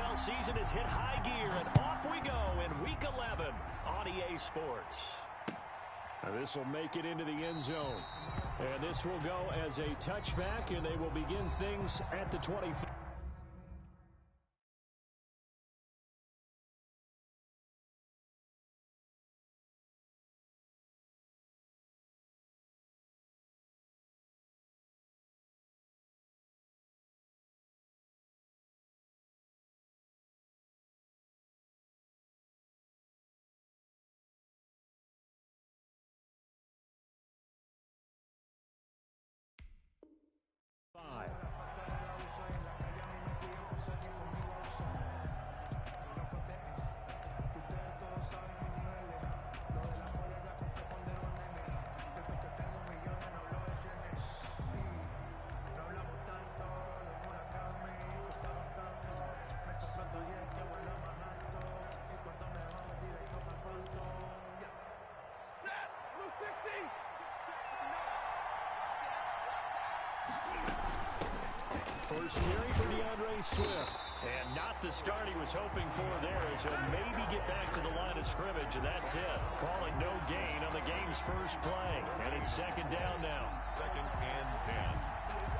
NFL season has hit high gear, and off we go in Week 11 on EA Sports. This will make it into the end zone. And this will go as a touchback, and they will begin things at the 25. First carry for DeAndre Swift. And not the start he was hoping for there, as he'll maybe get back to the line of scrimmage, and that's it. Calling no gain on the game's first play. And it's second down now. 2nd and 10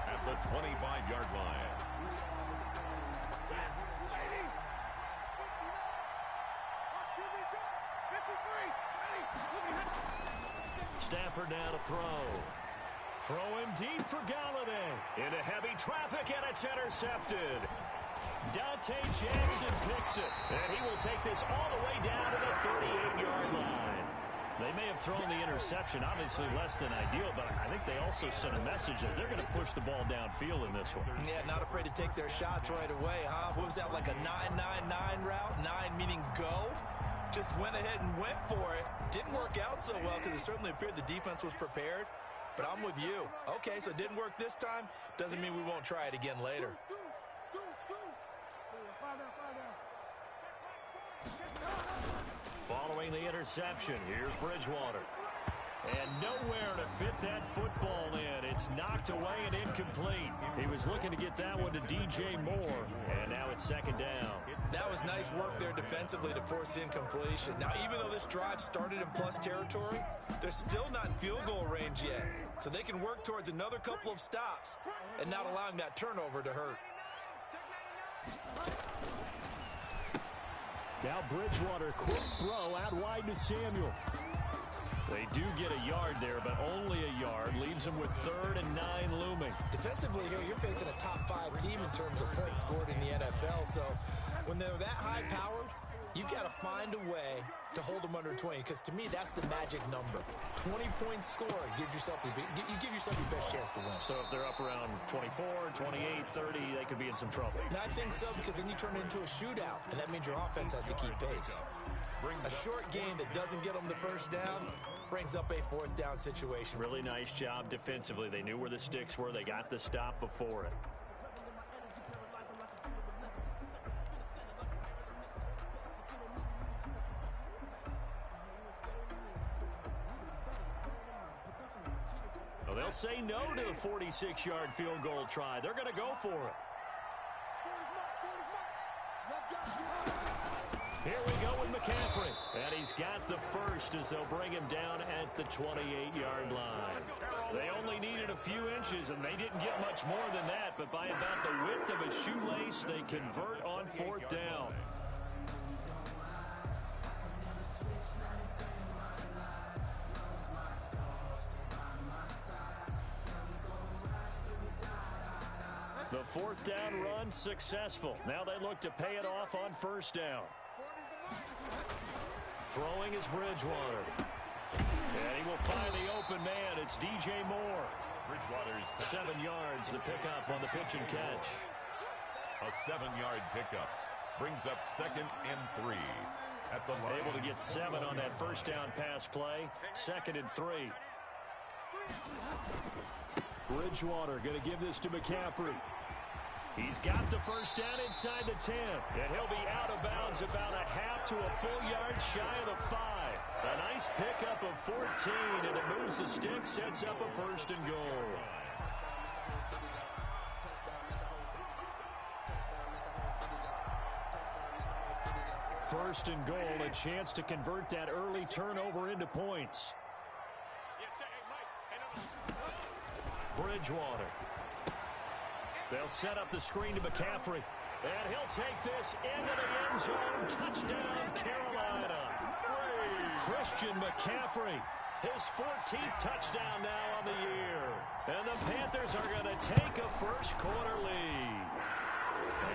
at the 25-yard line. Stafford now to throw. Throwing deep for Galladay. Into heavy traffic, and it's intercepted. Dante Jackson picks it. And he will take this all the way down to the 38-yard line. They may have thrown the interception, obviously less than ideal, but I think they also sent a message that they're going to push the ball downfield in this one. Yeah, not afraid to take their shots right away, huh? What was that, like a 9-9-9 route? 9 meaning go? Just went ahead and went for it. Didn't work out so well because it certainly appeared the defense was prepared. But I'm with you. Okay, so it didn't work this time. Doesn't mean we won't try it again later. Following the interception, here's Bridgewater. And nowhere to fit that football in. It's knocked away and incomplete. He was looking to get that one to DJ Moore. And now it's second down. That was nice work there defensively to force the incompletion. Now, even though this drive started in plus territory, they're still not in field goal range yet. So they can work towards another couple of stops and not allowing that turnover to hurt. Now Bridgewater, quick throw out wide to Samuel. They do get a yard there, but only a yard. Leaves them with 3rd and 9 looming. Defensively here, you're facing a top 5 team in terms of points scored in the NFL. So when they're that high-powered, you've got to find a way to hold them under 20, because to me, that's the magic number. 20 points scored gives yourself you give yourself your best chance to win. So if they're up around 24, 28, 30, they could be in some trouble. I think so, because then you turn it into a shootout, and that means your offense has to keep pace. A short game that doesn't get them the first down brings up a 4th down situation. Really nice job defensively. They knew where the sticks were. They got the stop before it. Well, they'll say no to the 46-yard field goal try. They're going to go for it. Here we go with McCaffrey. And he's got the first as they'll bring him down at the 28-yard line. They only needed a few inches, and they didn't get much more than that. But by about the width of a shoelace, they convert on 4th down. The 4th down run successful. Now they look to pay it off on 1st down. Throwing is Bridgewater. And he will find the open man. It's DJ Moore. Bridgewater's 7 yards, the pickup on the pitch and catch. A 7-yard pickup brings up 2nd and 3 at the line. Able to get 7 on that 1st down pass play. 2nd and 3. Bridgewater going to give this to McCaffrey. He's got the 1st down inside the 10. And he'll be out of bounds about a half to a full yard shy of the 5. A nice pickup of 14, and it moves the stick, sets up a 1st and goal. first and goal, a chance to convert that early turnover into points. Bridgewater. They'll set up the screen to McCaffrey. And he'll take this into the end zone. Touchdown, Carolina. Christian McCaffrey, his 14th touchdown now on the year. And the Panthers are going to take a first quarter lead.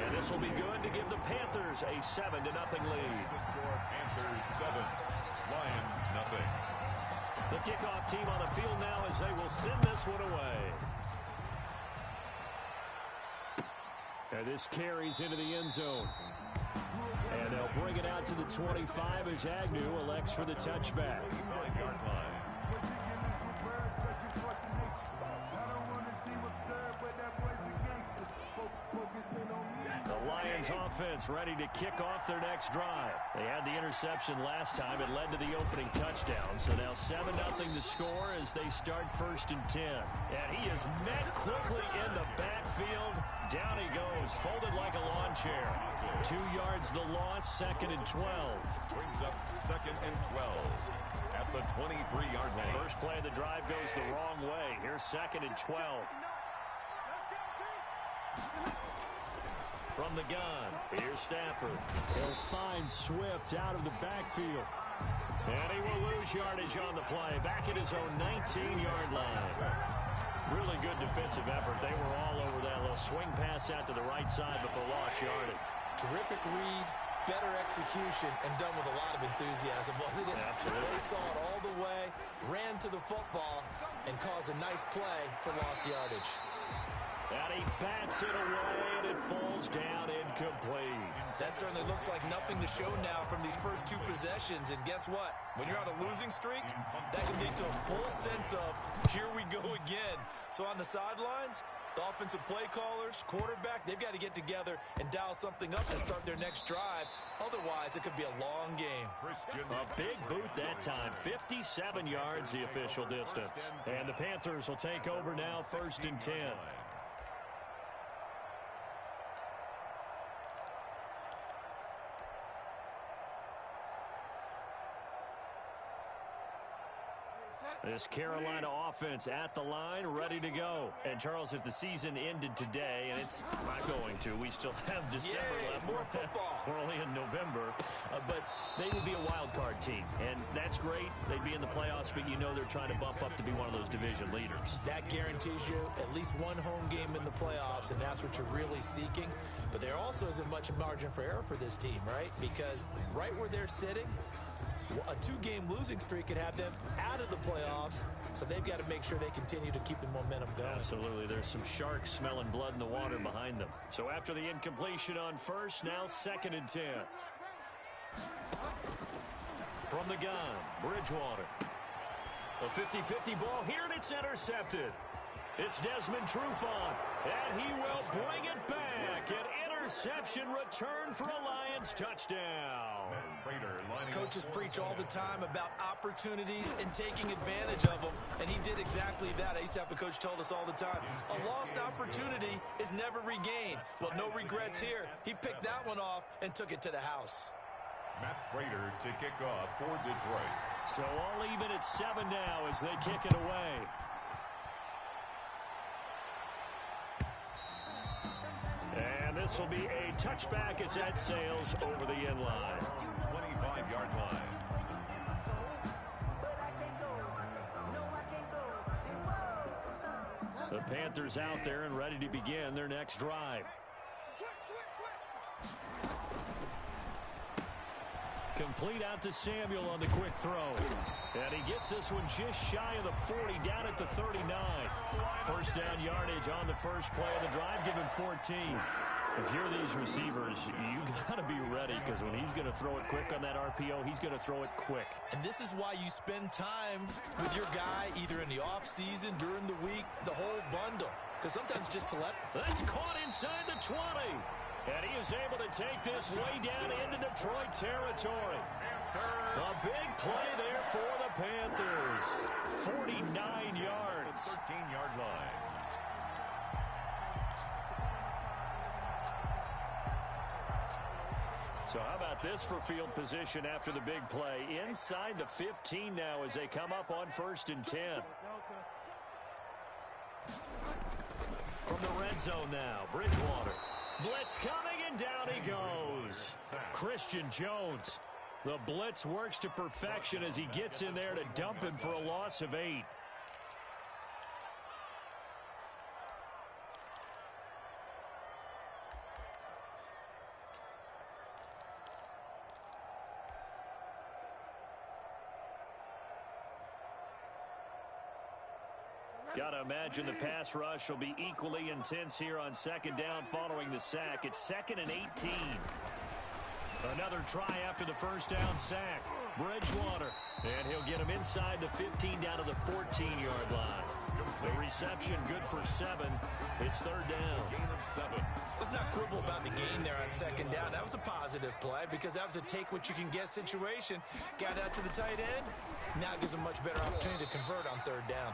And this will be good to give the Panthers a 7-0 lead. The score, Panthers 7, Lions nothing. The kickoff team on the field now as they will send this one away. And this carries into the end zone. And they'll bring it out to the 25 as Agnew elects for the touchback. 9-yard line. The Lions offense ready to kick off their next drive. They had the interception last time. It led to the opening touchdown. So now 7-0 to score as they start 1st and 10. And he is met quickly in the backfield. Down he goes, folded like a lawn chair. 2 yards the loss, 2nd and 12. Brings up 2nd and 12 at the 23-yard line. First play of the drive goes the wrong way. Here's 2nd and 12. From the gun, here's Stafford. He'll find Swift out of the backfield. And he will lose yardage on the play. Back at his own 19-yard line. Really good defensive effort. They were all over that little swing pass out to the right side before lost yardage. Terrific read, better execution, and done with a lot of enthusiasm, wasn't it? Absolutely. They saw it all the way, ran to the football, and caused a nice play for lost yardage. And he bats it away, and it falls down incomplete. That certainly looks like nothing to show now from these first 2 possessions. And guess what? When you're on a losing streak, that can lead to a full sense of, here we go again. So on the sidelines, the offensive play callers, quarterback, they've got to get together and dial something up to start their next drive. Otherwise, it could be a long game. A big boot that time. 57 yards the official distance. And the Panthers will take over now, 1st and 10. This Carolina offense at the line, ready to go. And, Charles, if the season ended today, and it's not going to, we still have December left. More football. We're only in November. But they would be a wild card team, and that's great. They'd be in the playoffs, but you know they're trying to bump up to be one of those division leaders. That guarantees you at least one home game in the playoffs, and that's what you're really seeking. But there also isn't much margin for error for this team, right? Because right where they're sitting, a 2-game losing streak could have them out of the playoffs, so they've got to make sure they continue to keep the momentum going. Absolutely. There's some sharks smelling blood in the water behind them. So after the incompletion on first, now 2nd and 10. From the gun, Bridgewater. A 50-50 ball here, and it's intercepted. It's Desmond Trufant, and he will bring it back. An interception return for a Lions touchdown. Coaches preach all the time about opportunities and taking advantage of them, and he did exactly that. I used to have a coach told us all the time, a lost opportunity is never regained. Well, no regrets here. He picked that one off and took it to the house. Matt Prater to kick off for Detroit. So all even at 7 now as they kick it away. And this will be a touchback as that sails over the end line. 25-yard line. The Panthers out there and ready to begin their next drive. Complete out to Samuel on the quick throw. And he gets this one just shy of the 40, down at the 39. First down yardage on the first play of the drive, give him 14. If you're these receivers, you got to be ready, because when he's going to throw it quick on that RPO, he's going to throw it quick. And this is why you spend time with your guy, either in the offseason, during the week, the whole bundle. Because sometimes just to let... That's caught inside the 20. And he is able to take this way down into Detroit territory. A big play there for the Panthers. 49 yards. 13-yard line. So how about this for field position after the big play? Inside the 15 now as they come up on 1st and 10. From the red zone now, Bridgewater. Blitz coming, and down he goes. Christian Jones. The blitz works to perfection as he gets in there to dump him for a loss of 8. Got to imagine the pass rush will be equally intense here on 2nd down following the sack. It's 2nd and 18. Another try after the 1st down sack. Bridgewater. And he'll get him inside the 15 down to the 14-yard line. The reception good for 7. It's 3rd down. Gain of 7. Let's not quibble about the gain there on 2nd down. That was a positive play because that was a take-what-you-can-get situation. Got out to the tight end. Now gives a much better opportunity to convert on 3rd down.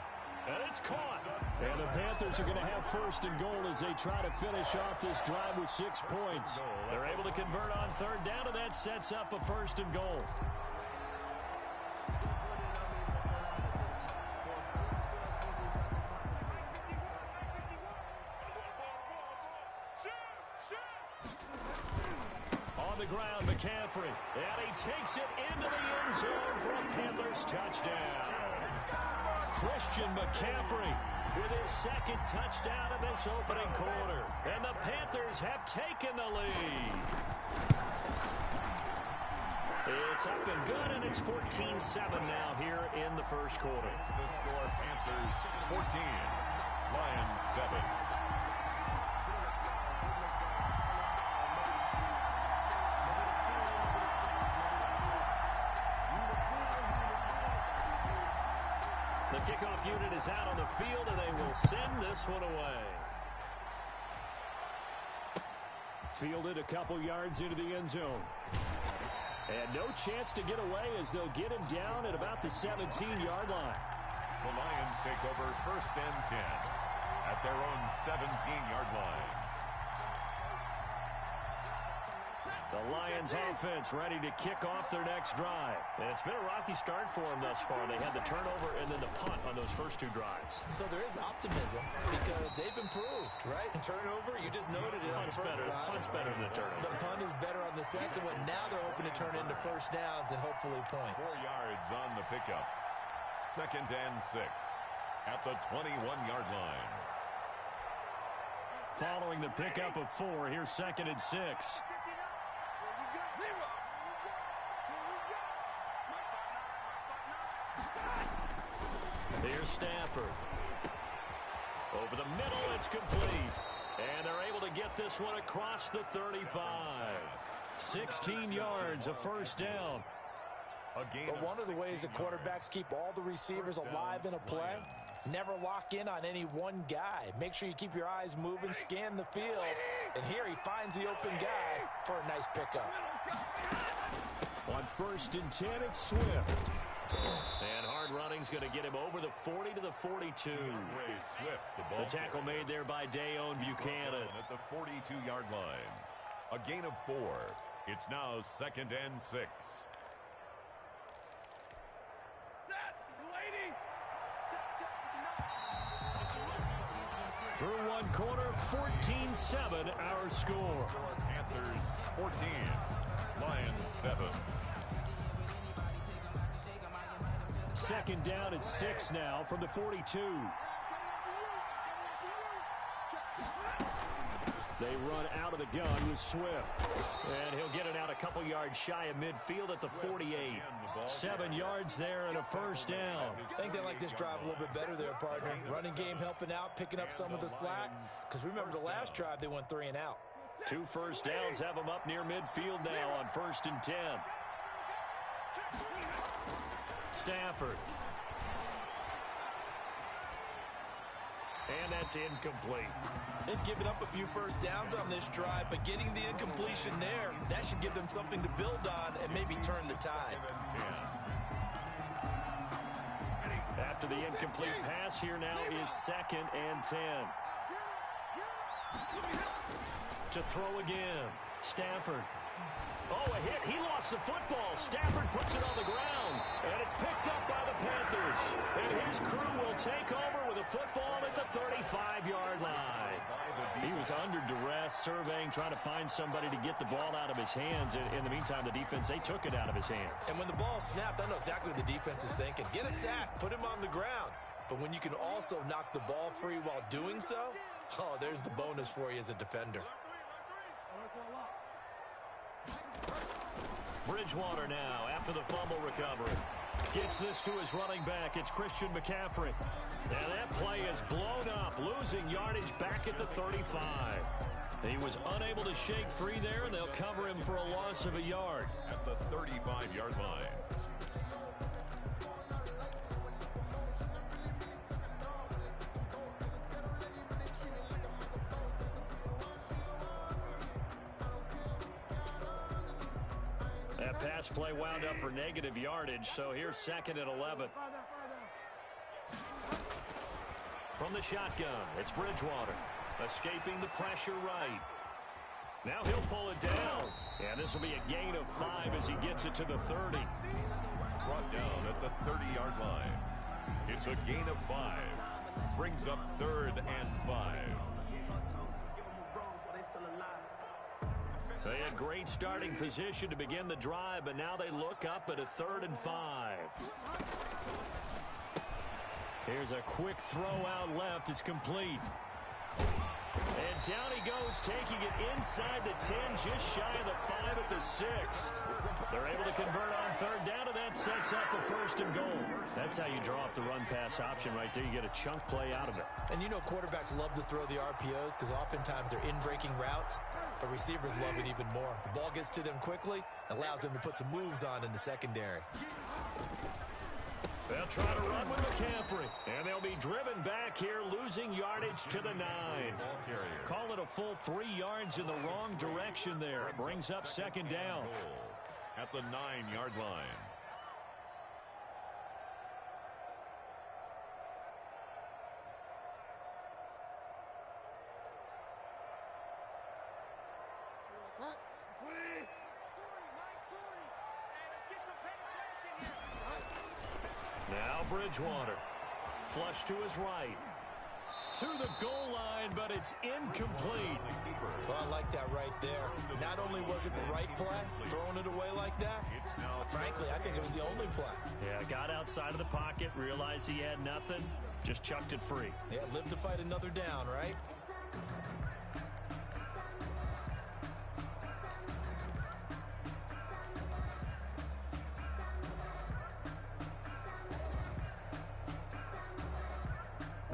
And it's caught. And the Panthers are going to have 1st and goal as they try to finish off this drive with 6 points. They're able to convert on 3rd down, and that sets up a 1st and goal. On the ground, McCaffrey. And he takes it into the end zone for a Panthers touchdown. Christian McCaffrey with his 2nd touchdown of this opening quarter. And the Panthers have taken the lead. It's up and good, and it's 14-7 now here in the 1st quarter. The score, Panthers 14, Lions 7. The kickoff unit is out on the field, and they will send this one away. Fielded a couple yards into the end zone. And no chance to get away as they'll get him down at about the 17-yard line. The Lions take over 1st and 10 at their own 17-yard line. The Lions offense ready to kick off their next drive. And it's been a rocky start for them thus far. They had the turnover and then the punt on those first 2 drives. So there is optimism because they've improved, right? Turnover, you just noted it on the first drive. Punt's better than the turnover. The punt is better on the second one. Now they're hoping to turn into 1st downs and hopefully points. 4 yards on the pickup. 2nd and 6 at the 21-yard line. Following the pickup of 4, here's 2nd and 6. Here's Stafford. Over the middle, it's complete. And they're able to get this one across the 35. 16 yards, a 1st down. But one of the ways the quarterbacks keep all the receivers alive in a play, never lock in on any one guy. Make sure you keep your eyes moving, scan the field. And here he finds the open guy for a nice pickup. On 1st and 10, it's Swift. And hard running's going to get him over the 40 to the 42. The tackle made there by Dayon Buchanan. At the 42-yard line. A gain of 4. It's now 2nd and 6. Through 1 quarter, 14-7 our score. Panthers 14, Lions 7. 2nd down at 6 now from the 42. They run out of the gun with Swift. And he'll get it out a couple yards shy of midfield at the 48. 7 yards there and a 1st down. I think they like this drive a little bit better there, partner. Running game helping out, picking up some of the slack. Because remember the last drive, they went 3 and out. 2 first downs have them up near midfield now on 1st and 10. Stafford. And that's incomplete. They've given up a few first downs on this drive, but getting the incompletion there, that should give them something to build on and maybe turn the tide. After the incomplete pass, here now is 2nd and 10. To throw again. Stafford Oh, a hit. He lost the football. Stafford puts it on the ground. And it's picked up by the Panthers. And his crew will take over with a football at the 35-yard line. He was under duress, surveying, trying to find somebody to get the ball out of his hands. In the meantime, the defense, they took it out of his hands. And when the ball snapped, I know exactly what the defense is thinking. Get a sack. Put him on the ground. But when you can also knock the ball free while doing so, oh, there's the bonus for you as a defender. Bridgewater now after the fumble recovery. Gets this to his running back. It's Christian McCaffrey. And that play is blown up, losing yardage back at the 35. He was unable to shake free there, and they'll cover him for a loss of a yard. At the 35-yard line. That pass play wound up for negative yardage, so here's 2nd and 11. From the shotgun, it's Bridgewater, escaping the pressure right. Now he'll pull it down, and this will be a gain of 5 as he gets it to the 30. Brought down at the 30-yard line. It's a gain of 5. Brings up 3rd and 5. They had great starting position to begin the drive, but now they look up at a 3rd and 5. Here's a quick throw out left. It's complete. And down he goes, taking it inside the 10, just shy of the 5 at the 6. They're able to convert on 3rd down, and that sets up a 1st and goal. That's how you draw up the run-pass option right there. You get a chunk play out of it. And you know quarterbacks love to throw the RPOs because oftentimes they're in-breaking routes, but receivers love it even more. The ball gets to them quickly, allows them to put some moves on in the secondary. They'll try to run with McCaffrey, and they'll be driven back here, losing yardage to the 9. Call it a full 3 yards in the wrong direction there. It brings up 2nd down. At the 9-yard line. Now Bridgewater. Flush to his right. To the goal line, but it's incomplete. Well, I like that right there. Not only was it the right play, throwing it away like that, frankly, I think it was the only play. Yeah, got outside of the pocket, realized he had nothing, just chucked it free. Yeah, live to fight another down, right?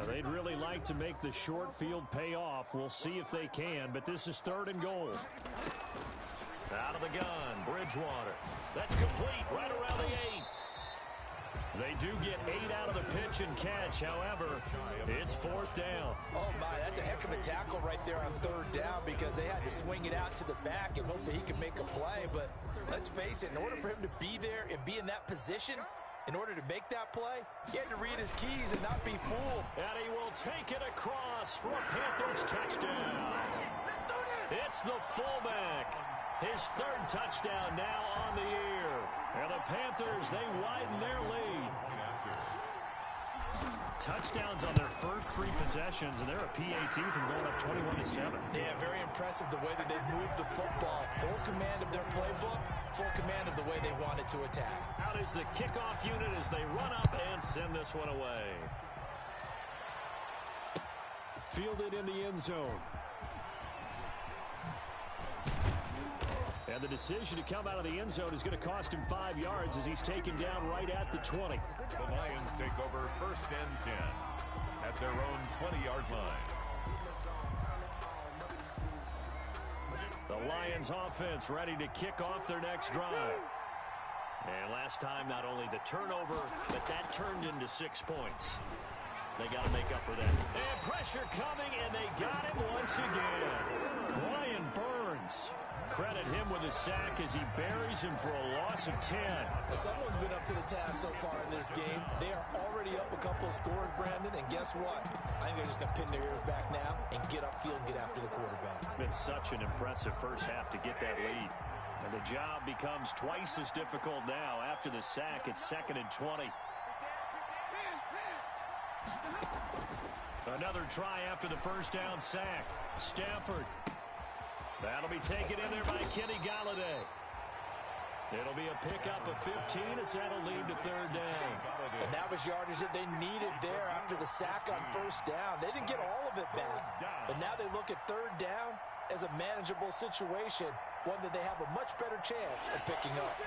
They'd really like to make the short field pay off. We'll see if they can, but this is 3rd and goal. Out of the gun, Bridgewater. That's complete, right around the 8. They do get 8 out of the pitch and catch. However, it's 4th down. Oh, my, that's a heck of a tackle right there on 3rd down because they had to swing it out to the back and hope that he could make a play. But let's face it, in order for him to be there and be in that position, in order to make that play, he had to read his keys and not be fooled. And he will take it across for a Panthers touchdown. It's the fullback. His 3rd touchdown now on the year. And the Panthers, they widen their lead. Touchdowns on their first 3 possessions, and they're a PAT from going up 21-7. Yeah, very impressive the way that they've moved the football. Full command of their playbook, full command of the way they wanted to attack. Out is the kickoff unit as they run up and send this one away. Fielded in the end zone. And the decision to come out of the end zone is going to cost him 5 yards as he's taken down right at the 20. The Lions take over 1st and 10 at their own 20-yard line. The Lions offense ready to kick off their next drive. And last time, not only the turnover, but that turned into 6 points. They got to make up for that. And pressure coming, and they got him once again. Brian Burns. Credit him with a sack as he buries him for a loss of 10. Someone's been up to the task so far in this game. They are already up a couple of scores, Brandon, and guess what? I think they're just going to pin their ears back now and get upfield and get after the quarterback. Been such an impressive first half to get that lead. And the job becomes twice as difficult now. After the sack, it's 2nd and 20. Another try after the first down sack. Stafford. That'll be taken in there by Kenny Galladay. It'll be a pickup of 15 as that'll lead to 3rd down. And that was yardage that they needed there after the sack on first down. They didn't get all of it back. But now they look at 3rd down as a manageable situation, one that they have a much better chance of picking up.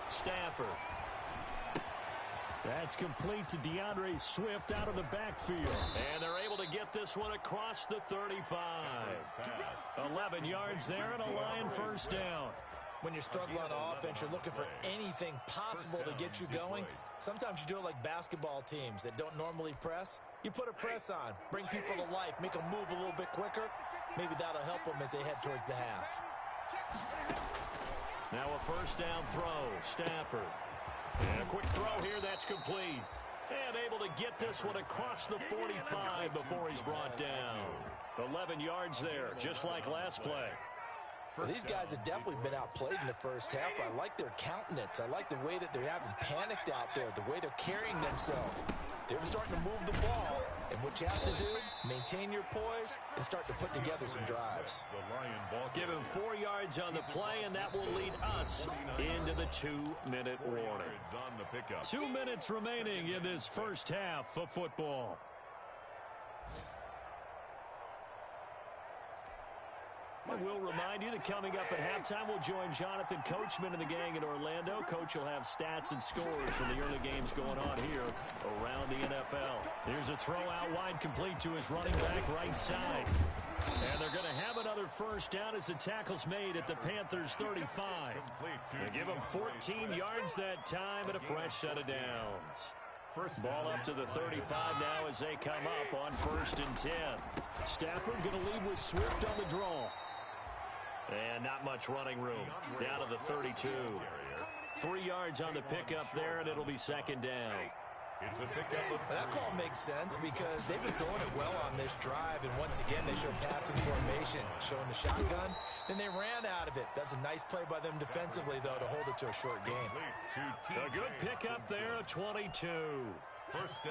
Stafford. That's complete to DeAndre Swift out of the backfield. And they're able to get this one across the 35. 11 yards there and a Lion first down. When you're struggling on offense, you're looking for anything possible to get you going. Sometimes you do it like basketball teams that don't normally press. You put a press on, bring people to life, make them move a little bit quicker. Maybe that'll help them as they head towards the half. Now a first down throw. Stafford. And a quick throw here, that's complete. And able to get this one across the 45 before he's brought down. 11 yards there, just like last play. Well, these guys have definitely been outplayed in the first half. I like their countenance. I like the way that they haven't panicked out there, the way they're carrying themselves. They're starting to move the ball, and what you have to do, maintain your poise and start to put together some drives. Give him 4 yards on the play, and that will lead us into the 2-minute warning. 2 minutes remaining in this first half of football. I will remind you that coming up at halftime, we'll join Jonathan Coachman and the gang in Orlando. Coach will have stats and scores from the early games going on here around the NFL. Here's a throw out wide, complete to his running back right side. And they're going to have another first down as the tackle's made at the Panthers' 35. They give them 14 yards that time and a fresh set of downs. Ball up to the 35 now as they come up on 1st and 10. Stafford going to lead with Swift on the draw. And not much running room. Down to the 32. 3 yards on the pickup there, and it'll be 2nd down. It's a pickup. That call makes sense because they've been throwing it well on this drive, and once again they show passing formation, showing the shotgun. Then they ran out of it. That's a nice play by them defensively, though, to hold it to a short game. A good pickup there, a 22.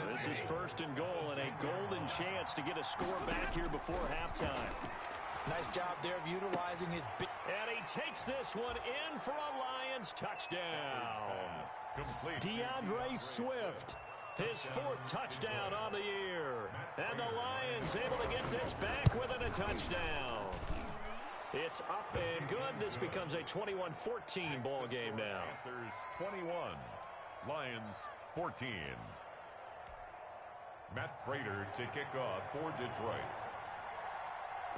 This is 1st and goal, and a golden chance to get a score back here before halftime. Nice job there of utilizing his big... And he takes this one in for a Lions touchdown. DeAndre Swift, his 4th touchdown on the year. And the Lions able to get this back within a touchdown. It's up and good. This becomes a 21-14 ball game now. Panthers 21, Lions 14. Matt Prater to kick off for Detroit.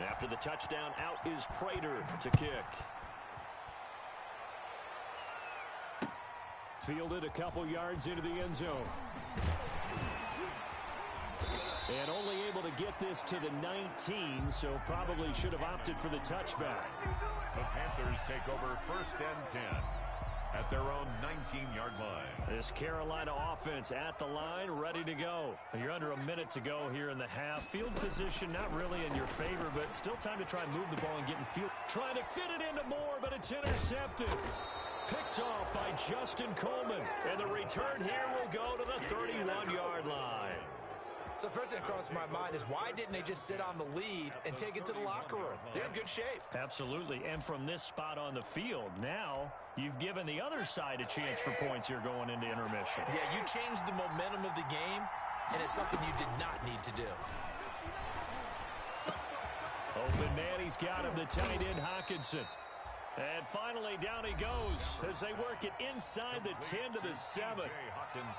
After the touchdown, out is Prater to kick. Fielded a couple yards into the end zone. And only able to get this to the 19, so probably should have opted for the touchback. The Panthers take over 1st and 10 at their own 19-yard line. This Carolina offense at the line, ready to go. You're under a minute to go here in the half. Field position not really in your favor, but still time to try and move the ball and get in field. Trying to fit it into Moore, but it's intercepted. Picked off by Justin Coleman. And the return here will go to the 31-yard line. So first thing that crossed my mind is why didn't they just sit on the lead and take it to the locker room? They're in good shape. Absolutely. And from this spot on the field, now you've given the other side a chance for points here going into intermission. Yeah, you changed the momentum of the game, and it's something you did not need to do. Open man, he's got him, the tight end Hockenson. And finally, down he goes as they work it inside the 10 to the 7.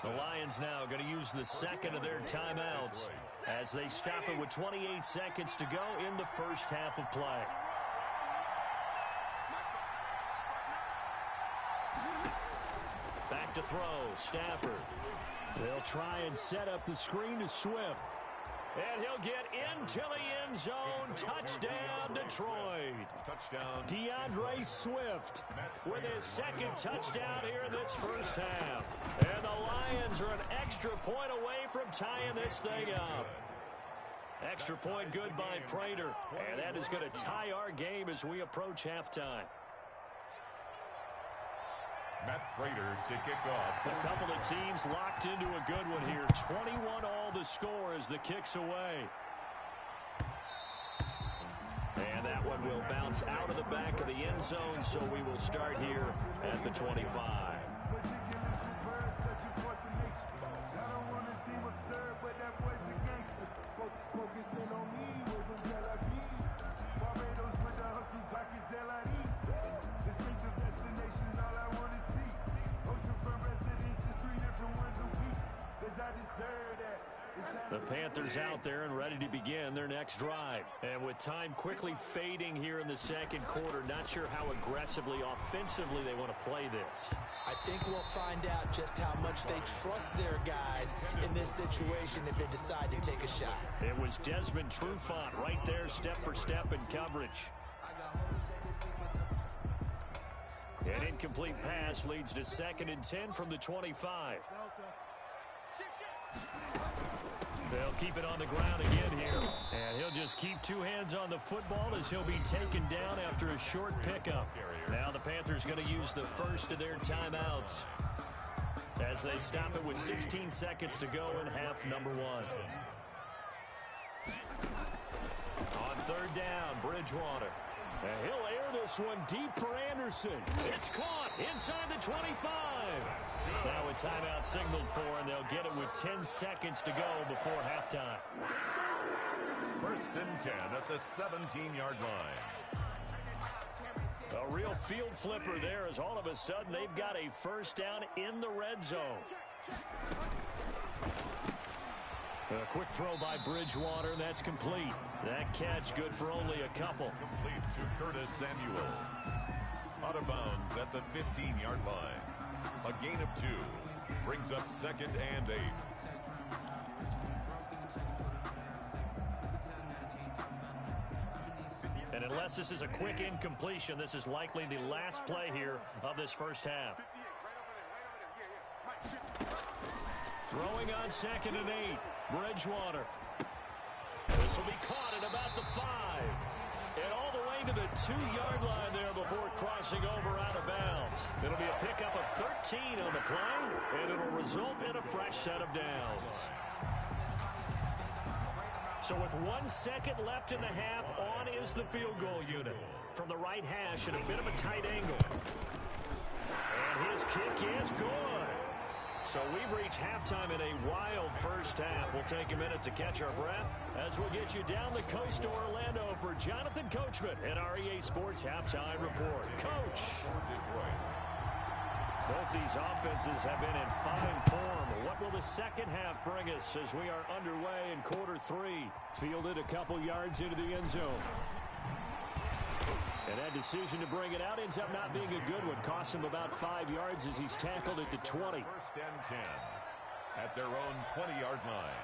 The Lions now going to use the 2nd of their timeouts as they stop it with 28 seconds to go in the first half of play. Back to throw, Stafford. They'll try and set up the screen to Swift. And he'll get into the end zone. Touchdown, Detroit. Touchdown. DeAndre Swift with his 2nd touchdown here in this first half. And the Lions are an extra point away from tying this thing up. Extra point good by Prater. And that is going to tie our game as we approach halftime. Matt Prater to kick off. A couple of teams locked into a good one here. 21 all the score as the kick's away. And that one will bounce out of the back of the end zone, so we will start here at the 25. The Panthers out there and ready to begin their next drive. And with time quickly fading here in the second quarter, not sure how aggressively, offensively they want to play this. I think we'll find out just how much they trust their guys in this situation if they decide to take a shot. It was Desmond Trufant right there, step for step in coverage. An incomplete pass leads to 2nd and 10 from the 25. They'll keep it on the ground again here. And he'll just keep two hands on the football as he'll be taken down after a short pickup. Now the Panthers going to use the first of their timeouts as they stop it with 16 seconds to go in half number 1. On 3rd down, Bridgewater. And he'll air this one deep for Anderson. It's caught inside the 25. Now a timeout signaled for, and they'll get it with 10 seconds to go before halftime. 1st and 10 at the 17-yard line. A real field flipper there as all of a sudden they've got a first down in the red zone. A quick throw by Bridgewater, that's complete. That catch good for only a couple. Complete to Curtis Samuel. Out of bounds at the 15-yard line. A gain of 2. Brings up 2nd and 8. And unless this is a quick incompletion, this is likely the last play here of this first half. Throwing on 2nd and 8. Bridgewater. This will be caught at about the 5. And all the way to the 2-yard line there before crossing over out of bounds. It'll be a pickup of 13 on the play, and it'll result in a fresh set of downs. So with 1 second left in the half, on is the field goal unit. From the right hash at a bit of a tight angle. And his kick is good. So we've reached halftime in a wild first half. We'll take a minute to catch our breath as we'll get you down the coast to Orlando for Jonathan Coachman at our EA Sports Halftime Report. Coach. Both these offenses have been in fine form. What will the second half bring us as we are underway in quarter 3? Fielded a couple yards into the end zone. And that decision to bring it out ends up not being a good one. Cost him about 5 yards as he's tackled at the 20. 1st and 10 at their own 20-yard line.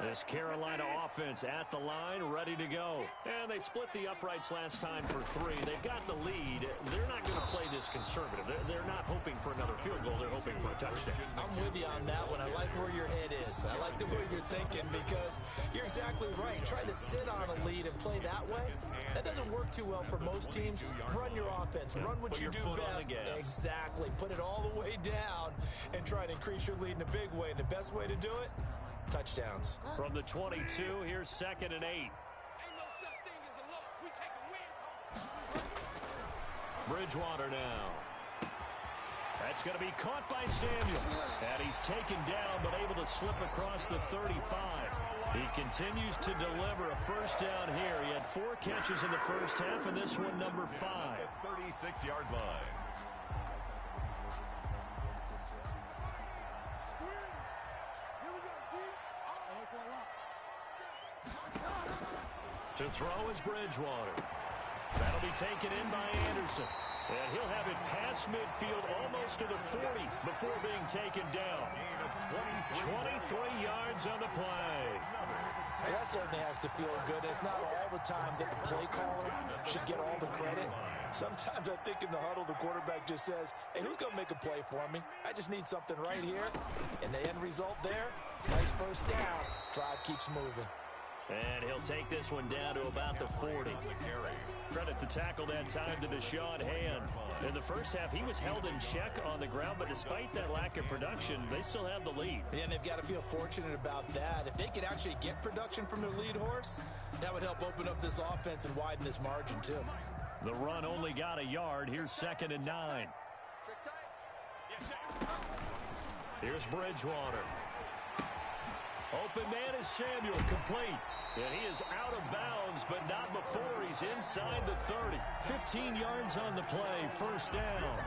This Carolina offense at the line, ready to go. And they split the uprights last time for 3. They've got the lead. They're not going to play this conservative. They're not hoping for another field goal. They're hoping for a touchdown. I'm with you on that one. I like where your head is. I like the way you're thinking because you're exactly right. Trying to sit on a lead and play that way, that doesn't work too well for most teams. Run your offense. Run what you do best. Exactly. Put it all the way down and try to increase your lead in a big way. And the best way to do it, touchdowns. From the 22, here's 2nd and 8. Bridgewater now. That's going to be caught by Samuel. And he's taken down, but able to slip across the 35. He continues to deliver a first down here. He had 4 catches in the first half, and this one number 5. 36-yard line. To throw is Bridgewater. That'll be taken in by Anderson. And he'll have it past midfield almost to the 40 before being taken down. 23 yards on the play. That certainly has to feel good. It's not all the time that the play caller should get all the credit. Sometimes I think in the huddle, the quarterback just says, hey, who's going to make a play for me? I just need something right here. And the end result there, nice first down. Drive keeps moving. And he'll take this one down to about the 40. Credit the tackle that time to Deshaun Hand. In the first half, he was held in check on the ground, but despite that lack of production, they still have the lead. Yeah, and they've got to feel fortunate about that. If they could actually get production from their lead horse, that would help open up this offense and widen this margin, too. The run only got a yard. Here's 2nd and 9. Here's Bridgewater. Open man is Samuel, complete. And he is out of bounds, but not before he's inside the 30. 15 yards on the play, first down.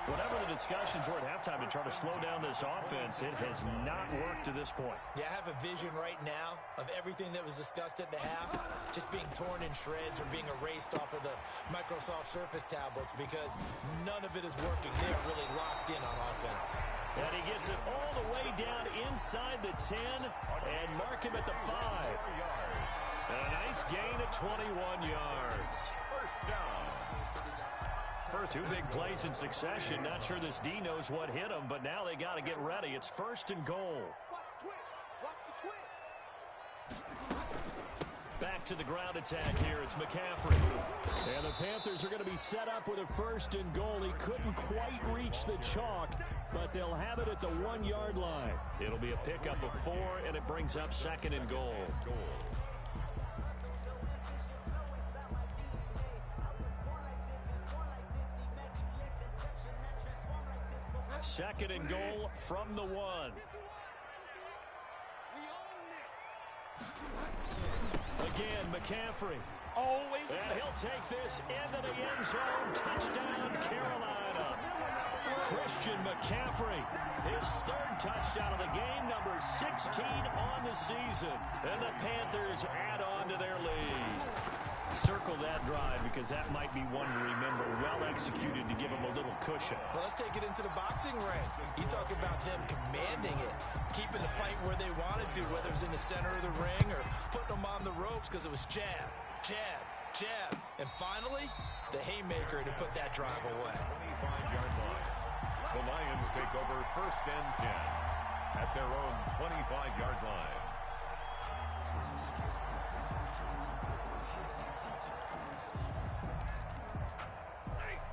Whatever the discussions were at halftime to try to slow down this offense, it has not worked to this point. Yeah, I have a vision right now of everything that was discussed at the half just being torn in shreds or being erased off of the Microsoft Surface tablets because none of it is working. They are really locked in on offense. And he gets it all the way down inside the 10 and mark him at the 5. And a nice gain of 21 yards. First down. Two big plays in succession. Not sure this D knows what hit him, but now they got to get ready. It's 1st and goal. Back to the ground attack here. It's McCaffrey. And the Panthers are going to be set up with a 1st and goal. He couldn't quite reach the chalk, but they'll have it at the 1-yard line. It'll be a pickup of 4, and it brings up 2nd and goal. 2nd and goal from the 1. Again, McCaffrey. And he'll take this into the end zone. Touchdown, Carolina. Christian McCaffrey, his 3rd touchdown of the game, number 16 on the season. And the Panthers add on to their lead. Circle that drive because that might be one to remember. Well executed to give them a little cushion. Well, let's take it into the boxing ring. You talk about them commanding it, keeping the fight where they wanted to, whether it was in the center of the ring or putting them on the ropes because it was jab, jab, jab. And finally, the haymaker to put that drive away. 25-yard line. The Lions take over 1st and 10 at their own 25-yard line.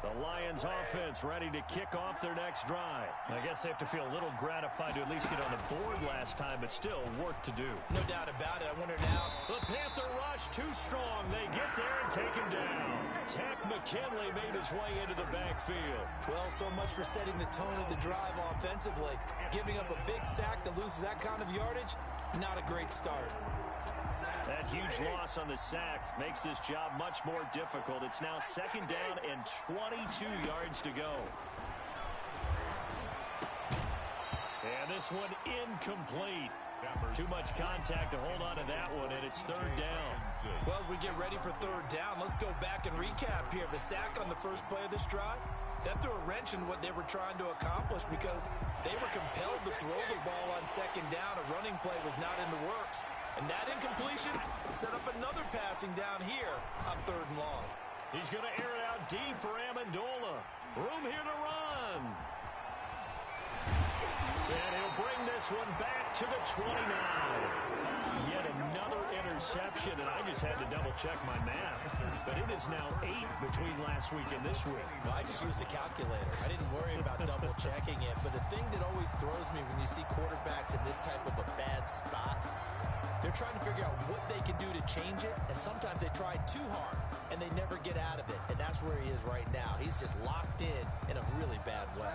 The Lions offense ready to kick off their next drive. I guess they have to feel a little gratified to at least get on the board last time, but still work to do. No doubt about it. I wonder now. The Panther rush too strong. They get there and take him down. Tack McKinley made his way into the backfield. Well, so much for setting the tone of the drive offensively. Giving up a big sack that loses that kind of yardage, not a great start. That huge loss on the sack makes this job much more difficult. It's now 2nd down and 22 yards to go. And this one incomplete. Too much contact to hold on to that one, and it's 3rd down. Well, as we get ready for 3rd down, let's go back and recap here. The sack on the first play of this drive, that threw a wrench in what they were trying to accomplish because they were compelled to throw the ball on 2nd down. A running play was not in the works. And that incompletion set up another passing down here on 3rd and long. He's going to air it out deep for Amendola. Room here to run. And he'll bring this one back to the 29. Yet another interception, and I just had to double-check my math. But it is now 8 between last week and this week. Well, I just used a calculator. I didn't worry about double-checking it. But the thing that always throws me when you see quarterbacks in this type of a bad spot, they're trying to figure out what they can do to change it, and sometimes they try too hard, and they never get out of it. And that's where he is right now. He's just locked in a really bad way.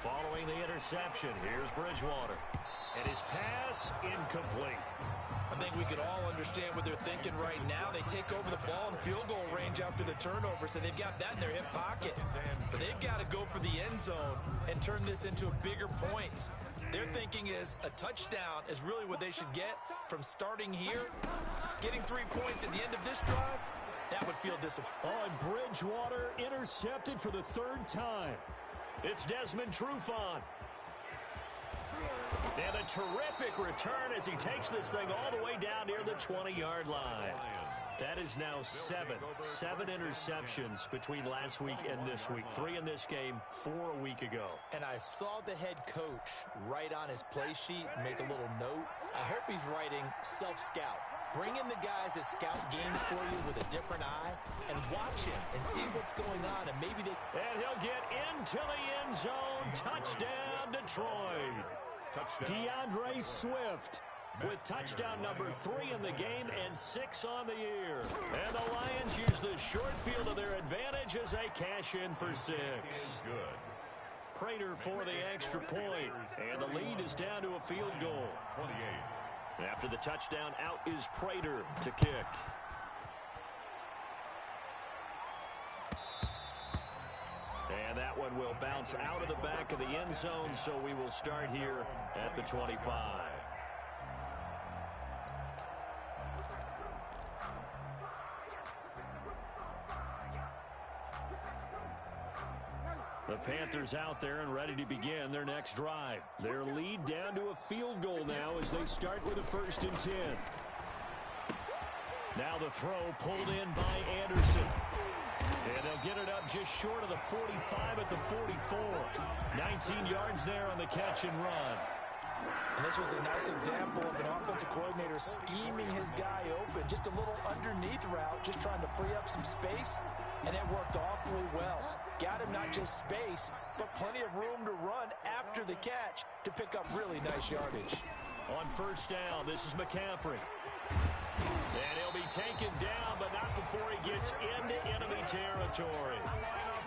Following the interception, here's Bridgewater. And his pass incomplete. I think we could all understand what they're thinking right now. They take over the ball in field goal range after the turnover, so they've got that in their hip pocket. But they've got to go for the end zone and turn this into a bigger points. Their thinking is a touchdown is really what they should get from starting here. Getting 3 points at the end of this drive, that would feel disappointing. Oh, and Bridgewater intercepted for the 3rd time. It's Desmond Trufant. And a terrific return as he takes this thing all the way down near the 20-yard line. That is now seven interceptions between last week and this week. 3 in this game, 4 a week ago. And I saw the head coach write on his play sheet, make a little note. I hope he's writing self-scout. Bring in the guys that scout games for you with a different eye and watch him and see what's going on. And maybe they... And he'll get into the end zone. Touchdown, Detroit. DeAndre Swift with touchdown number 3 in the game and 6 on the year. And the Lions use the short field to their advantage as they cash in for 6. Good. Prater for the extra point. And the lead is down to a field goal. 28. After the touchdown, out is Prater to kick. And that one will bounce out of the back of the end zone, so we will start here at the 25. The Panthers out there and ready to begin their next drive. Their lead down to a field goal now as they start with a 1st and 10. Now the throw pulled in by Anderson. And they'll get it up just short of the 45 at the 44. 19 yards there on the catch and run. And this was a nice example of an offensive coordinator scheming his guy open. Just a little underneath route, just trying to free up some space. And it worked awfully well. Got him not just space, but plenty of room to run after the catch to pick up really nice yardage. On 1st down, this is McCaffrey. And he'll be taken down, but not before he gets into enemy territory.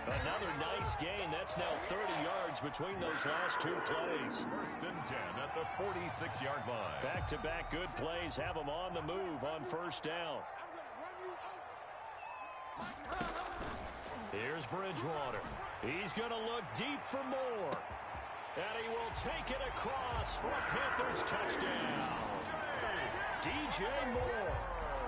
Another nice gain. That's now 30 yards between those last 2 plays. 1st and 10 at the 46-yard line. Back-to-back good plays have them on the move on 1st down. Here's Bridgewater. He's going to look deep for more. And he will take it across for a Panthers touchdown. DJ Moore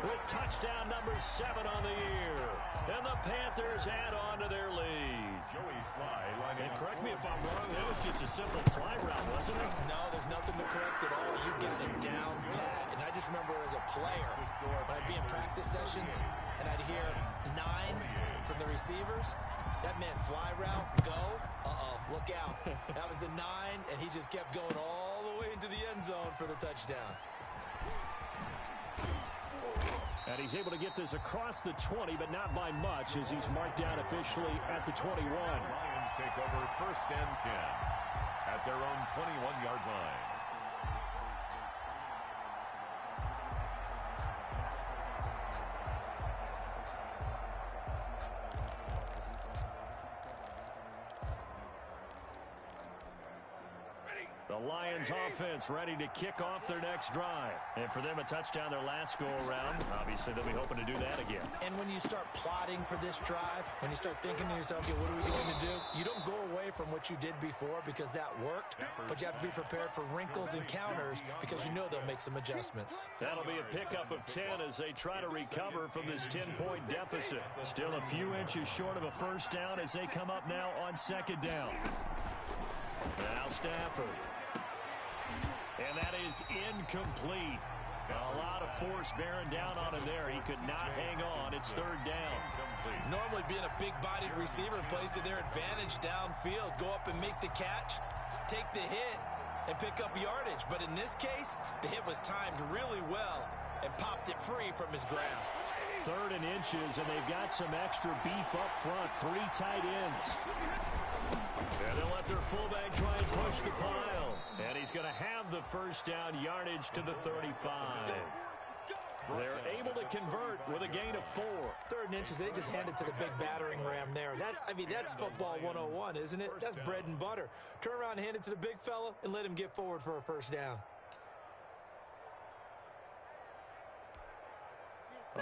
with touchdown number 7 on the year. And the Panthers add on to their lead. Joey Sly lining And up. correct me if I'm wrong, that was just a simple fly route, wasn't it? No, there's nothing to correct at all. You've got it down pat. And I just remember as a player, when I'd be in practice sessions and I'd hear 9 from the receivers, that meant fly route, go, look out. That was the 9, and he just kept going all the way into the end zone for the touchdown. And he's able to get this across the 20, but not by much as he's marked down officially at the 21. Lions take over 1st and 10 at their own 21-yard line. The Lions offense ready to kick off their next drive. And for them, a touchdown their last go-around. Obviously, they'll be hoping to do that again. And when you start plotting for this drive, when you start thinking to yourself, okay, what are we going to do? You don't go away from what you did before because that worked, but you have to be prepared for wrinkles and counters because you know they'll make some adjustments. That'll be a pickup of 10 as they try to recover from this 10-point deficit. Still a few inches short of a 1st down as they come up now on 2nd down. Now Stafford. And that is incomplete. A lot of force bearing down on him there. He could not hang on. It's 3rd down. Normally being a big-bodied receiver plays to their advantage downfield. Go up and make the catch, take the hit, and pick up yardage. But in this case, the hit was timed really well and popped it free from his grasp. 3rd and inches, and they've got some extra beef up front. 3 tight ends. And they'll let their fullback try and push the pile. And he's going to have the 1st down, yardage to the 35. They're able to convert with a gain of 4. 3rd and inches, they just handed to the big battering ram there. That's football 101, isn't it? That's bread and butter. Turn around and hand it to the big fella and let him get forward for a 1st down.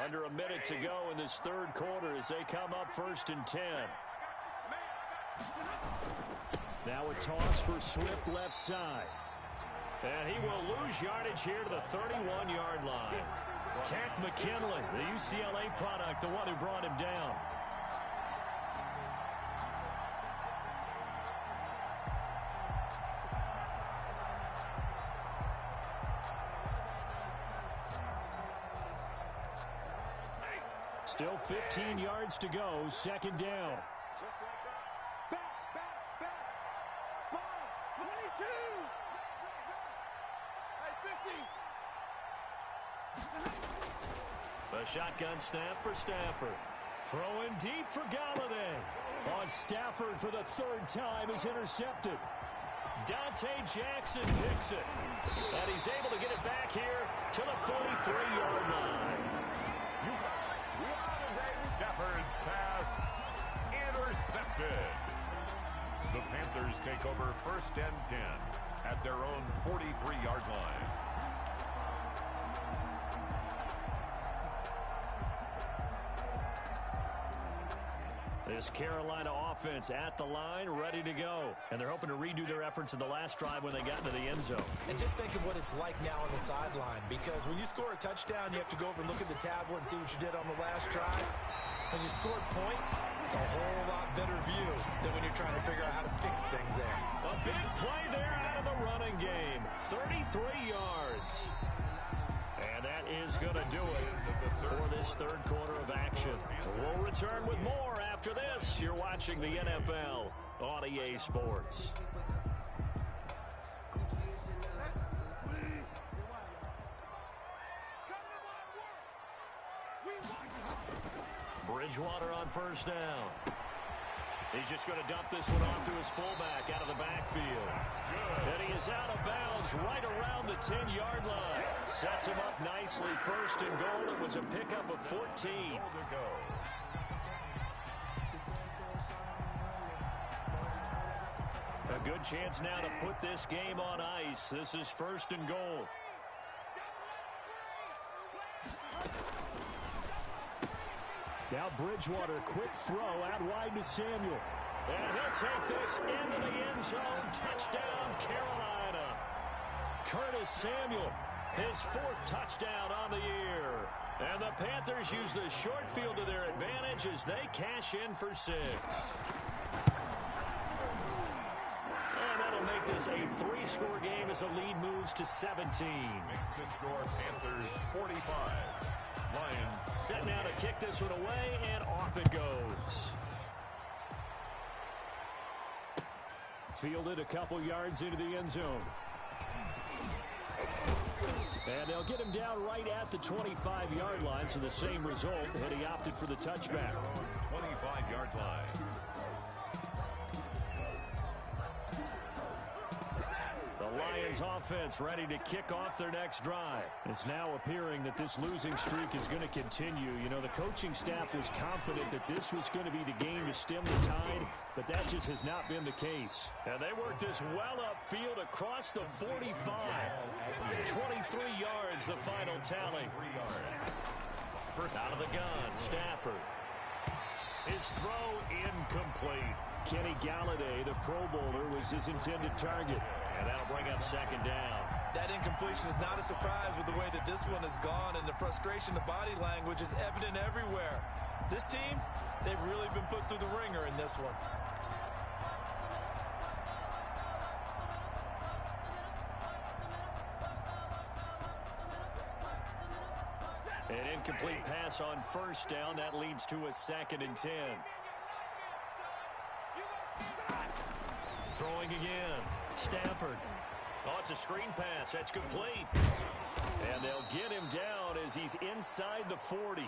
Under a minute to go in this 3rd quarter as they come up 1st and 10. Now a toss for Swift left side. And he will lose yardage here to the 31-yard line. Tack McKinley, the UCLA product, the one who brought him down. Still 15 yards to go, second down. Just like that. Back. Spot. 22. Hey, 50. The shotgun snap for Stafford. Throwing deep for Galladay. On Stafford for the third time is intercepted. Dante Jackson picks it. And he's able to get it back here to the 43-yard line. Stafford's pass intercepted. The Panthers take over 1st and 10 at their own 43-yard line. This Carolina offense at the line, ready to go. And they're hoping to redo their efforts in the last drive when they got into the end zone. And just think of what it's like now on the sideline, because when you score a touchdown, you have to go over and look at the tablet and see what you did on the last drive. When you score points, it's a whole lot better view than when you're trying to figure out how to fix things there. A big play there out of the running game. 33 yards. And that is going to do it for this third quarter of action. We'll return with more after this. You're watching the NFL on EA Sports. Bridgewater on first down. He's just going to dump this one off to his fullback out of the backfield. And he is out of bounds right around the 10-yard line. Sets him up nicely. First and goal. It was a pickup of 14. A good chance now to put this game on ice. This is first and goal. Now Bridgewater, quick throw out wide to Samuel. And he'll take this into the end zone. Touchdown, Carolina. Curtis Samuel, his 4th touchdown on the year. And the Panthers use the short field to their advantage as they cash in for 6. And that'll make this a 3-score game as the lead moves to 17. Makes the score Panthers 45. Lions set now to kick this one away, and off it goes. Fielded a couple yards into the end zone. And they'll get him down right at the 25-yard line, so the same result, and he opted for the touchback. 25-yard line. The Lions offense ready to kick off their next drive. It's now appearing that this losing streak is going to continue. You know, the coaching staff was confident that this was going to be the game to stem the tide, but that just has not been the case. And they worked this well upfield across the 45. 23 yards, the final tally. Out of the gun, Stafford. His throw incomplete. Kenny Galladay, the Pro Bowler, was his intended target. And that'll bring up second down. That incompletion is not a surprise with the way that this one has gone, and the frustration of body language is evident everywhere. This team, they've really been put through the ringer in this one. An incomplete pass on first down. That leads to a 2nd and 10. Throwing again. Stafford. Oh, it's a screen pass. That's complete. And they'll get him down as he's inside the 40.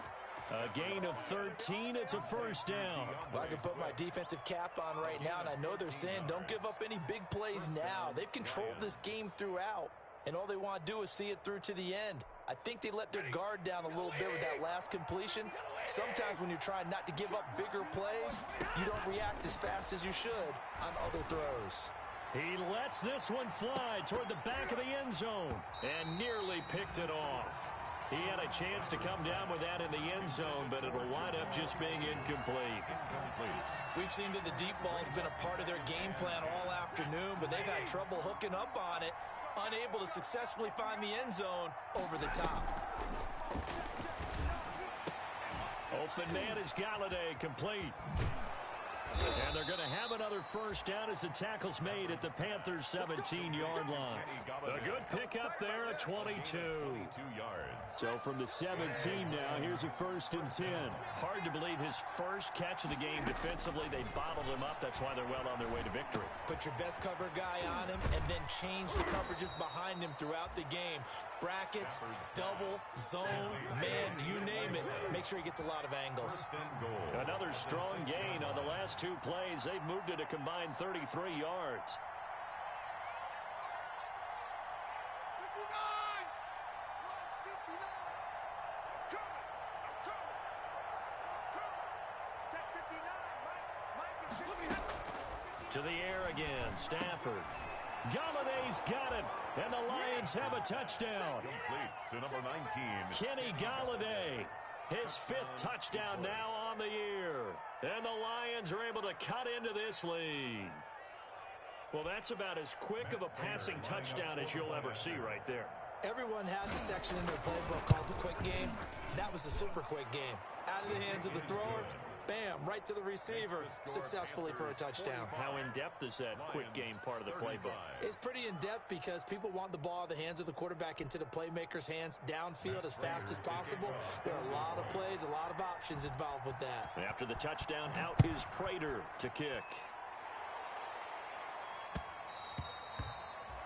A gain of 13. It's a first down. Well, I can put my defensive cap on right now, and I know they're saying don't give up any big plays now. They've controlled this game throughout, and all they want to do is see it through to the end. I think they let their guard down a little bit with that last completion. Sometimes when you're trying not to give up bigger plays, you don't react as fast as you should on other throws. He lets this one fly toward the back of the end zone and nearly picked it off. He had a chance to come down with that in the end zone, but it'll wind up just being incomplete. We've seen that the deep ball has been a part of their game plan all afternoon, but they've had trouble hooking up on it, unable to successfully find the end zone over the top. Open man is Galladay, complete. And they're going to have another first down as the tackle's made at the Panthers' 17-yard line. A good pickup there at 22. 22 yards. So from the 17 now, here's a 1st and 10. Hard to believe his first catch of the game defensively. They bottled him up. That's why they're well on their way to victory. Put your best cover guy on him and then change the coverages behind him throughout the game. Brackets, double, zone, man, you name it. Make sure he gets a lot of angles. Another strong gain on the last 2 plays. They've moved it a combined 33 yards. To the air again, Stafford. Galladay's got it, and the Lions have a touchdown. Complete to number 19. Kenny Galladay, his 5th touchdown now on the year. And the Lions are able to cut into this lead. Well, that's about as quick of a passing touchdown as you'll ever see right there. Everyone has a section in their playbook called the quick game. That was a super quick game. Out of the hands of the thrower, bam, right to the receiver, successfully for a touchdown. How in-depth is that quick game part of the playbook? It's pretty in-depth because people want the ball out of the hands of the quarterback into the playmaker's hands downfield as fast as possible. There are a lot of plays, a lot of options involved with that. After the touchdown, out is Prater to kick.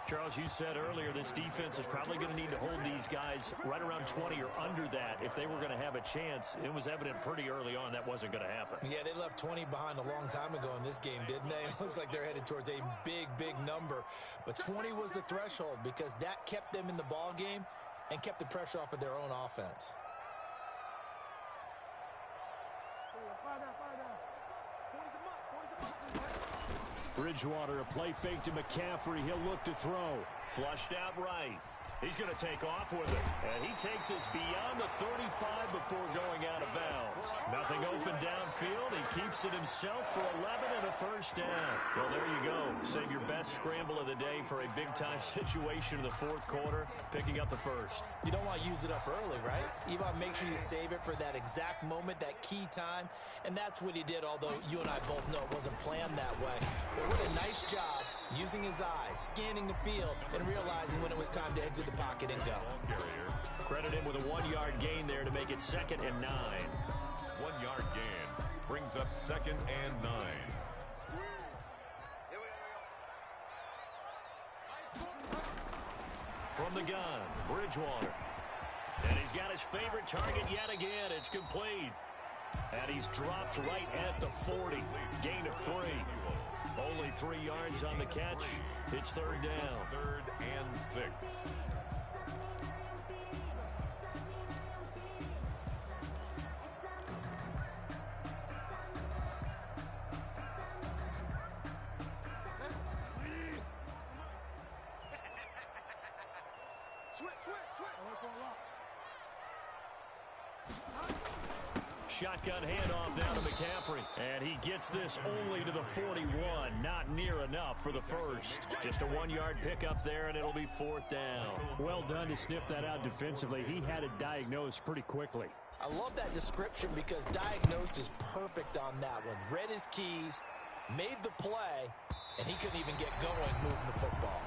Charles, you said earlier this defense is probably going to need to hold these guys right around 20 or under that if they were going to have a chance. It was evident pretty early on that wasn't going to happen. Yeah, they left 20 behind a long time ago in this game, didn't they? It looks like they're headed towards a big, big number. But 20 was the threshold because that kept them in the ball game and kept the pressure off of their own offense. Bridgewater, a play fake to McCaffrey. He'll look to throw. Flushed out right. He's going to take off with it. And he takes us beyond the 35 before going out of bounds. Nothing open downfield. He keeps it himself for 11 and a first down. Well, there you go. Save your best scramble of the day for a big-time situation in the 4th quarter, picking up the first. You don't want to use it up early, right? You want to make sure you save it for that exact moment, that key time. And that's what he did, although you and I both know it wasn't planned that way. But what a nice job using his eyes, scanning the field, and realizing when it was time to exit the pocket and go. Credit him with a 1-yard gain there to make it 2nd and 9. 1-yard gain brings up 2nd and 9. From the gun, Bridgewater. And he's got his favorite target yet again. It's complete. And he's dropped right at the 40. Gain of 3. Only 3 yards on the catch. It's 3rd down. 3rd and 6. Shotgun handoff down to McCaffrey. And he gets this only to the 41. Not near enough for the first. Just a 1-yard pickup there, and it'll be 4th down. Well done to sniff that out defensively. He had it diagnosed pretty quickly. I love that description because diagnosed is perfect on that one. Read his keys, made the play, and he couldn't even get going moving the football.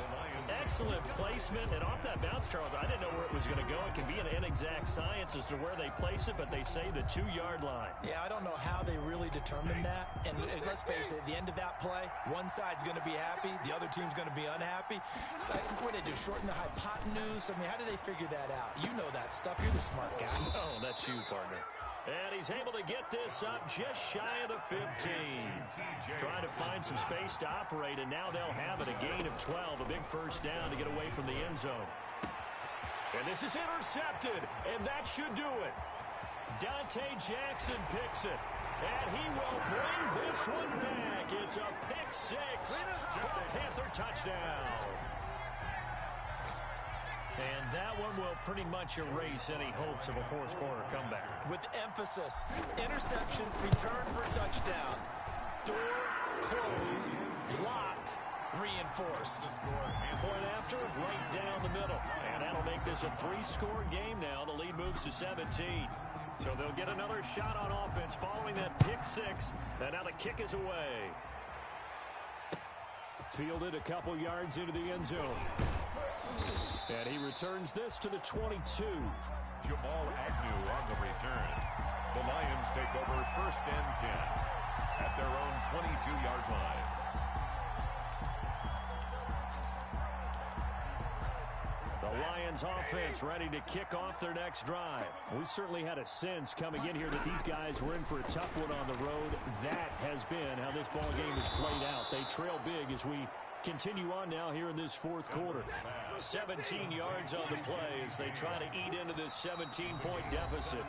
Excellent placement, and off that bounce, Charles, I didn't know where it was going to go. It can be an inexact science as to where they place it, but they say the 2-yard line. Yeah, I don't know how they really determined that. And let's face it, at the end of that play, one side's going to be happy, the other team's going to be unhappy. It's like, what do they do, shorten the hypotenuse? I mean, how do they figure that out? You know that stuff. You're the smart guy. Oh, that's you, partner. And he's able to get this up just shy of the 15. Trying to find some space to operate, and now they'll have it. A gain of 12, a big first down to get away from the end zone. And this is intercepted, and that should do it. Dante Jackson picks it, and he will bring this one back. It's a pick 6 for a Panther touchdown. And that one will pretty much erase any hopes of a 4th quarter comeback. With emphasis, interception, return for touchdown. Door closed, locked, reinforced. Point after, right down the middle. And that'll make this a 3-score game now. The lead moves to 17. So they'll get another shot on offense following that pick six. And now the kick is away. Fielded a couple yards into the end zone. And he returns this to the 22. Jamal Agnew on the return. The Lions take over 1st and 10 at their own 22-yard line. The Lions offense ready to kick off their next drive. We certainly had a sense coming in here that these guys were in for a tough one on the road. That has been how this ball game has played out. They trail big as we continue on now here in this fourth quarter. 17 yards on the play as they try to eat into this 17-point deficit.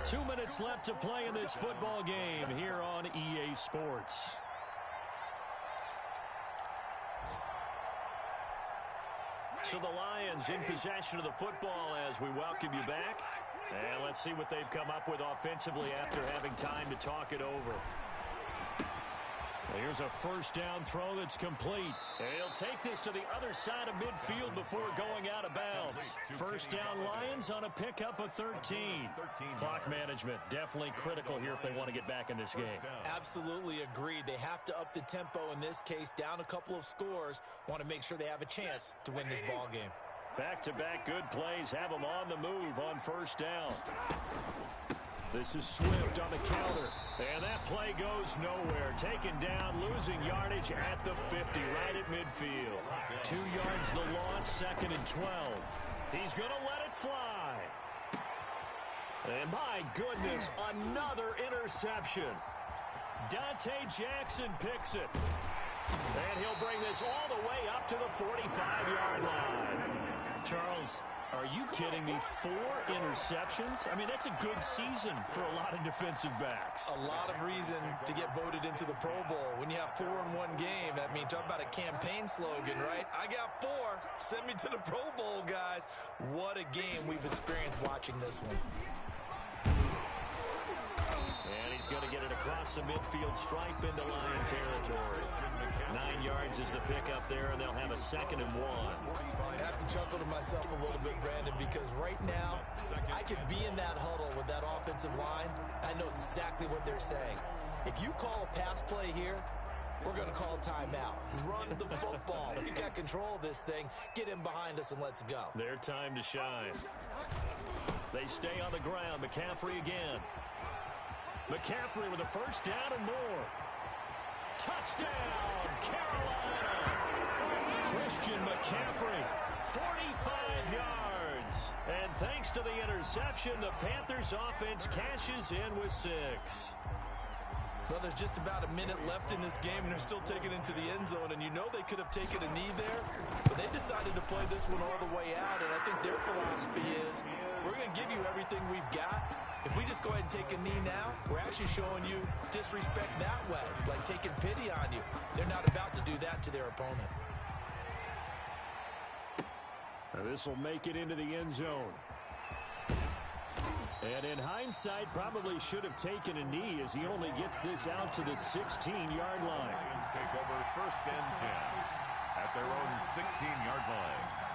2 minutes left to play in this football game here on EA Sports. So the Lions in possession of the football as we welcome you back. And let's see what they've come up with offensively after having time to talk it over. Here's a first down throw that's complete. And he'll take this to the other side of midfield before going out of bounds. First down Lions on a pickup of 13. Clock management definitely critical here if they want to get back in this game. Absolutely agreed. They have to up the tempo in this case, down a couple of scores. Want to make sure they have a chance to win this ball game. Back-to-back good plays have them on the move on first down. This is Swift on the counter. And that play goes nowhere. Taken down, losing yardage at the 50, right at midfield. 2 yards the loss, 2nd and 12. He's going to let it fly. And my goodness, another interception. Dante Jackson picks it. And he'll bring this all the way up to the 45-yard line. Charles, are you kidding me? 4 interceptions? I mean, that's a good season for a lot of defensive backs. A lot of reason to get voted into the Pro Bowl. When you have 4 in one game, I mean, talk about a campaign slogan, right? I got 4. Send me to the Pro Bowl, guys. What a game we've experienced watching this one. And he's going to get it across the midfield stripe into Lion territory. 9 yards is the pickup there, and they'll have a 2nd and 1. I have to chuckle to myself a little bit, Brandon, because right now, I could be in that huddle with that offensive line. I know exactly what they're saying. If you call a pass play here, we're going to call a timeout. Run the football. We've got control of this thing. Get in behind us and let's go. Their time to shine. They stay on the ground. McCaffrey again. McCaffrey with a first down and more. Touchdown, Carolina. Christian McCaffrey, 45 yards. And thanks to the interception, the Panthers offense cashes in with 6. Well, there's just about a minute left in this game, and they're still taking it into the end zone. And you know they could have taken a knee there, but they decided to play this one all the way out. And I think their philosophy is, we're going to give you everything we've got. If we just go ahead and take a knee now, we're actually showing you disrespect that way, like taking pity on you. They're not about to do that to their opponent. Now this will make it into the end zone. And in hindsight, probably should have taken a knee as he only gets this out to the 16-yard line. Lions take over 1st and 10 at their own 16-yard line.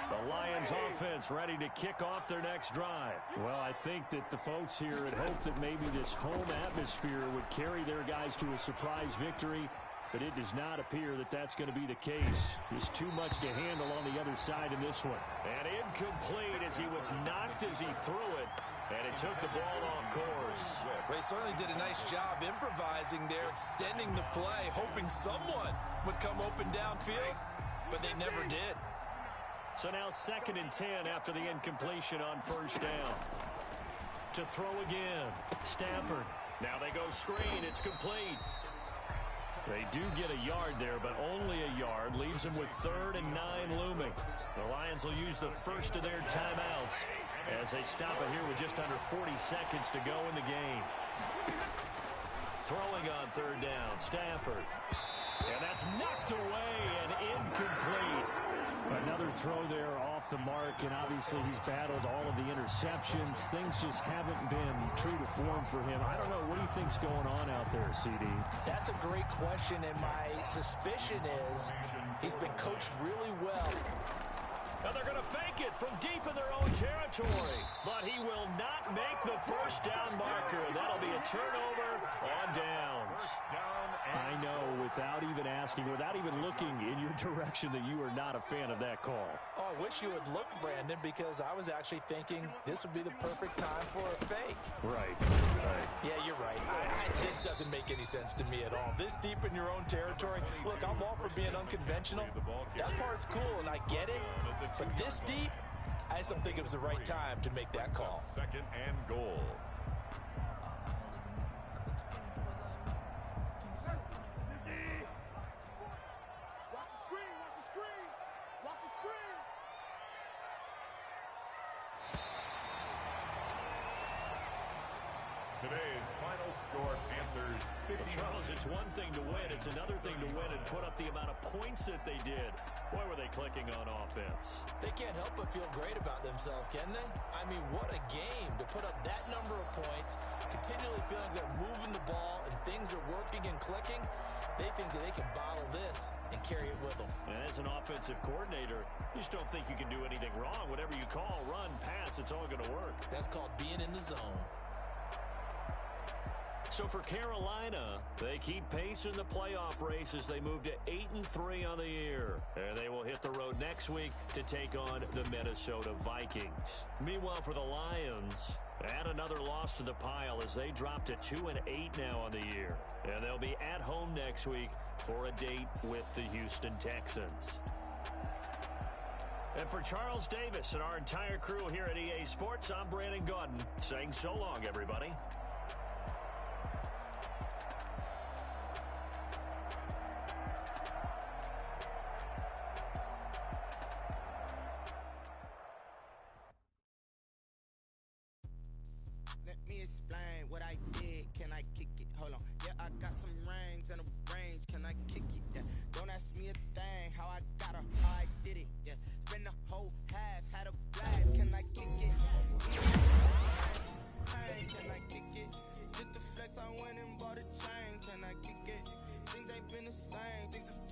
The Lions offense ready to kick off their next drive. Well, I think that the folks here had hoped that maybe this home atmosphere would carry their guys to a surprise victory, but it does not appear that that's going to be the case. Just too much to handle on the other side in this one. And incomplete as he was knocked as he threw it, and it took the ball off course. They certainly did a nice job improvising there, extending the play, hoping someone would come open downfield, but they never did. So now 2nd and 10 after the incompletion on first down. To throw again, Stafford. Now they go screen, it's complete. They do get a yard there, but only a yard. Leaves them with 3rd and 9 looming. The Lions will use the first of their timeouts as they stop it here with just under 40 seconds to go in the game. Throwing on 3rd down, Stafford. And that's knocked away and incomplete. Another throw there off the mark, and obviously he's battled all of the interceptions. Things just haven't been true to form for him. I don't know. What do you think's going on out there, CD? That's a great question, and my suspicion is he's been coached really well. Now they're going to fake it from deep in their own territory. but he will not make the first down marker. That'll be a turnover on downs. I know, without even asking, without even looking in your direction, that you are not a fan of that call. Oh, I wish you had looked, Brandon, because I was actually thinking this would be the perfect time for a fake. Right. Yeah, you're right. This doesn't make any sense to me at all. This deep in your own territory. Look, I'm all for being unconventional. That part's cool, and I get it. But this deep, I just don't think it was the right time to make that call. Second and goal. Today's final score, Panthers 50. Well, Charles, it's one thing to win. It's another thing to win and put up the amount of points that they did. Boy, were they clicking on offense. They can't help but feel great about themselves, can they? I mean, what a game to put up that number of points, continually feeling they're moving the ball and things are working and clicking. They think that they can bottle this and carry it with them. And as an offensive coordinator, you just don't think you can do anything wrong. Whatever you call, run, pass, it's all going to work. That's called being in the zone. So for Carolina, they keep pace in the playoff race as they move to 8-3 on the year. And they will hit the road next week to take on the Minnesota Vikings. Meanwhile, for the Lions, add another loss to the pile as they drop to 2-8 now on the year. And they'll be at home next week for a date with the Houston Texans. And for Charles Davis and our entire crew here at EA Sports, I'm Brandon Gaudin saying so long, everybody. I went and bought a chain. Can I kick it? Things ain't been the same. Things have